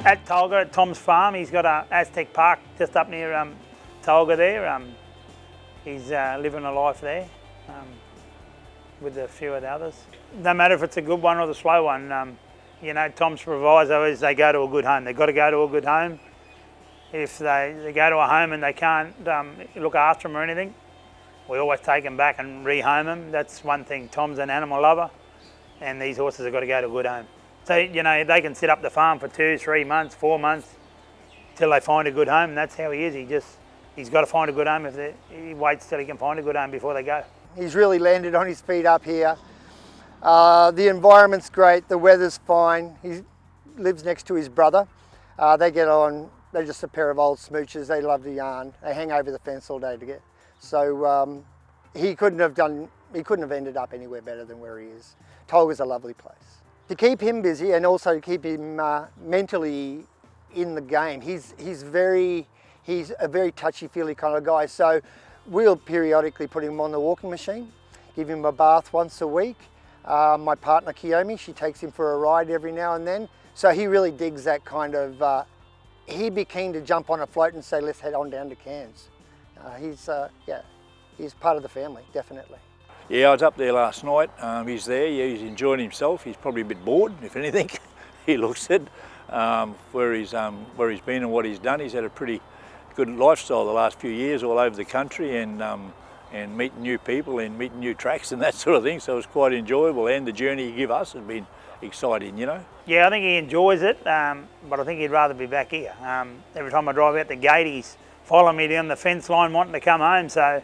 at Tolga, at Tom's farm. He's got a Aztec Park just up near Tolga there. He's living a life there with a few of the others. No matter if it's a good one or the slow one, you know, Tom's proviso is they go to a good home. They've got to go to a good home. If they go to a home and they can't look after them or anything, we always take them back and rehome them. That's one thing. Tom's an animal lover, and these horses have got to go to a good home. So, you know, they can sit up the farm for 2, 3 months, 4 months, till they find a good home, and that's how he is. He's got to find a good home. He waits till he can find a good home before they go. He's really landed on his feet up here. The environment's great, the weather's fine. He lives next to his brother. They get on, they're just a pair of old smoochers. They love to yarn. They hang over the fence all day together. So he couldn't have ended up anywhere better than where he is. Tolga's a lovely place. To keep him busy and also to keep him mentally in the game, he's a very touchy-feely kind of guy. So we'll periodically put him on the walking machine, give him a bath once a week. My partner Kiyomi, she takes him for a ride every now and then. So he really digs that kind of, he'd be keen to jump on a float and say, let's head on down to Cairns. He's part of the family, definitely. Yeah, I was up there last night. He's there, yeah, he's enjoying himself. He's probably a bit bored, if anything. He looks it, where he's been and what he's done. He's had a pretty good lifestyle the last few years all over the country and meeting new people and meeting new tracks and that sort of thing. So it was quite enjoyable, and the journey he gave us has been exciting, you know. Yeah, I think he enjoys it, but I think he'd rather be back here. Every time I drive out the gate, he's following me down the fence line wanting to come home. So,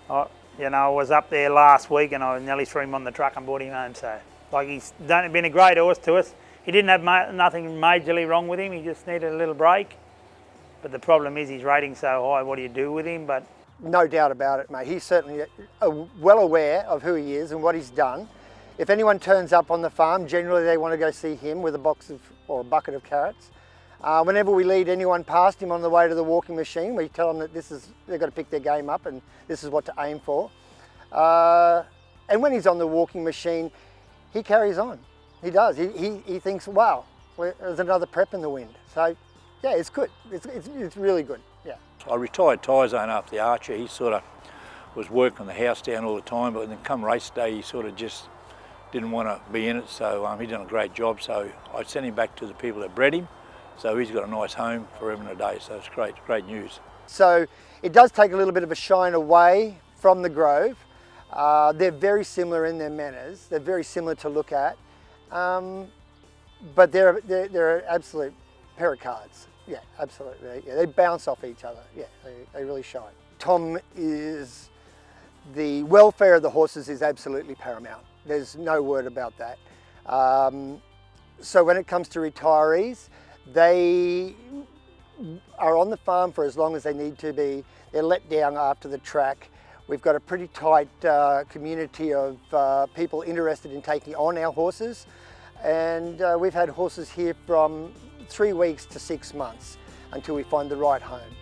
I was up there last week and I nearly threw him on the truck and brought him home. So, he's been a great horse to us. He didn't have nothing majorly wrong with him. He just needed a little break. But the problem is he's rating so high. What do you do with him? But no doubt about it, mate. He's certainly well aware of who he is and what he's done. If anyone turns up on the farm, generally they want to go see him with a a bucket of carrots. Whenever we lead anyone past him on the way to the walking machine, we tell them that they've got to pick their game up and this is what to aim for. And when he's on the walking machine, he carries on. He does. He thinks, wow, there's another prep in the wind. So, yeah, it's good. It's really good, yeah. I retired Tyzone after the Archer. He sort of was working the house down all the time, but then come race day, he sort of just didn't want to be in it, so he done a great job. So I sent him back to the people that bred him. So he's got a nice home forever and a day, so it's great news. So it does take a little bit of a shine away from the Grove. They're very similar in their manners. They're very similar to look at, but they're an absolute pair of cards. Yeah, absolutely. Yeah, they bounce off each other. Yeah, they really shine. Tom is, the welfare of the horses is absolutely paramount. There's no word about that. So when it comes to retirees, they are on the farm for as long as they need to be. They're let down after the track. We've got a pretty tight community of people interested in taking on our horses. And we've had horses here from 3 weeks to 6 months until we find the right home.